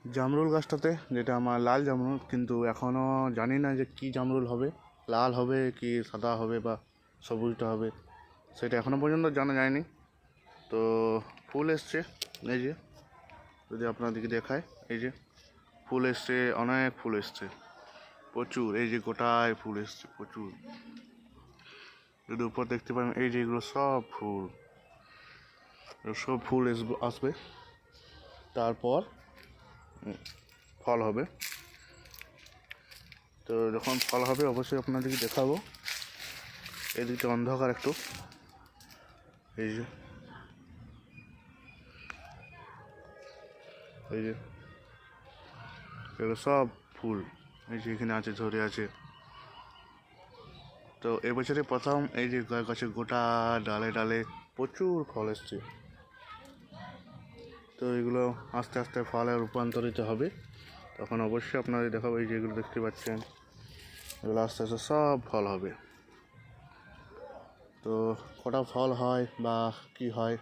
জামরুল গাছটাতে, যেটা আমার লাল জামরুল, কিন্তু এখনও জানি না যে কী জামরুল হবে, লাল হবে কি সাদা হবে বা সবুজটা হবে, সেটা এখনও পর্যন্ত জানা যায়নি। তো ফুল এসছে, এই যে যদি আপনাদেরকে দেখায়, এই যে ফুল এসছে, অনেক ফুল এসছে প্রচুর, এই যে গোটায় ফুল এসছে প্রচুর। যদি উপর দেখতে পারেন, এই যে এগুলো সব ফুল, সব ফুল আসবে, তারপর ফল হবে। তো যখন ফল হবে অবশ্যই আপনাদেরকে দেখাবো। এদিকটা অন্ধকার একটু, এই যে এগুলো সব ফুল, এই যে এখানে আছে, ঝরে আছে। তো এবছরে প্রথম এই যে গাছের গোটা ডালে ডালে প্রচুর ফল এসছে। তো এগুলো আস্তে আস্তে ফলে রূপান্তরিত হবে, তখন অবশ্যই আপনাদের দেখাবো। এই যে এগুলো দেখতে পাচ্ছেন, এগুলো আস্তে আস্তে সব ফল হবে। তো কটা ফল হয় বা কি হয়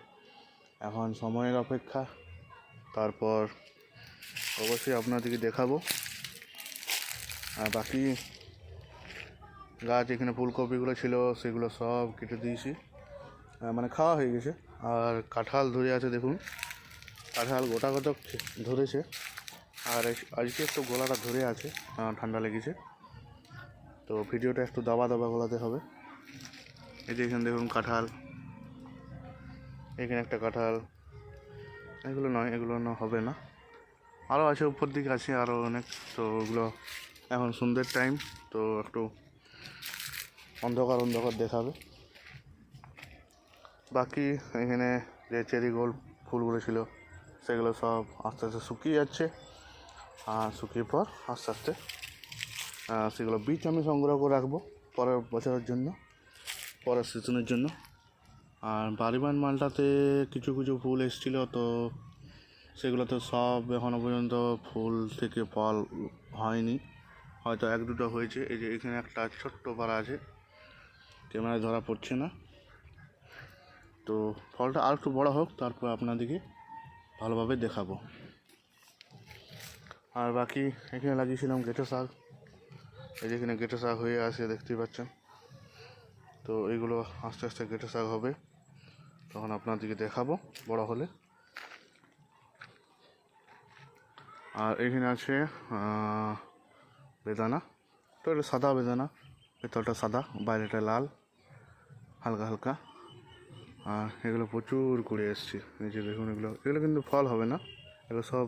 এখন সময়ের অপেক্ষা, তারপর অবশ্যই আপনাদেরকে দেখাবো। আর বাকি গাছ এখানে ফুলকপিগুলো ছিল সেগুলো সব কেটে দিয়েছি, মানে খাওয়া হয়ে গেছে। আর কাঁঠাল ধরে আছে, দেখুন কাঁঠাল গোটা কতক ধরেছে। আর আজকে একটু গলাটা ধরে আছে, ঠান্ডা লেগেছে, তো ভিডিওটা একটু দাবা দাবা গলাতে হবে। এই যে এখানে দেখুন কাঁঠাল, এখানে একটা কাঁঠাল, এগুলো নয়, এগুলো হবে না, আরও আছে উপর দিকে আছে আরও অনেক। তো ওগুলো এখন সন্ধ্যের টাইম, তো একটু অন্ধকার অন্ধকার দেখাবে। বাকি এখানে যে চেরি গোল্ড ফুলগুলো ছিল সেগুলো সব আস্তে আস্তে শুকিয়ে যাচ্ছে, আর শুকিয়ে পর আস্তে আস্তে সেগুলো বীজ আমি সংগ্রহ করে রাখবো পরের বছরের জন্য, পরের সিজনের জন্য। আর বাড়িবান মালটাতে কিছু কিছু ফুল এসেছিলো, তো সেগুলোতে সব এখনও পর্যন্ত ফুল থেকে ফল হয়নি, হয়তো এক দুটো হয়েছে। এই যে এখানে একটা ছোট্ট পাড়া আছে, ক্যামেরায় ধরা পড়ছে না। তো ফলটা আর একটু বড়ো হোক, তারপর আপনাদেরকে ভালোভাবে দেখাবো। আর বাকি এখানে লাগিয়েছিলাম গেঁটো শাক, এই যে এখানে গেঁটো শাক হয়ে আসে দেখতেই পাচ্ছেন। তো এইগুলো আস্তে আস্তে গেঁটো শাক হবে, তখন আপনাদেরকে দেখাবো বড় হলে। আর এখানে আছে বেদানা, তো এটা সাদা বেদানা, ভেতরটা সাদা বাইরেটা লাল হালকা হালকা। আর এগুলো প্রচুর কুড়ে এসছে, এই যে দেখুন, এগুলো কিন্তু ফল হবে না, এগুলো সব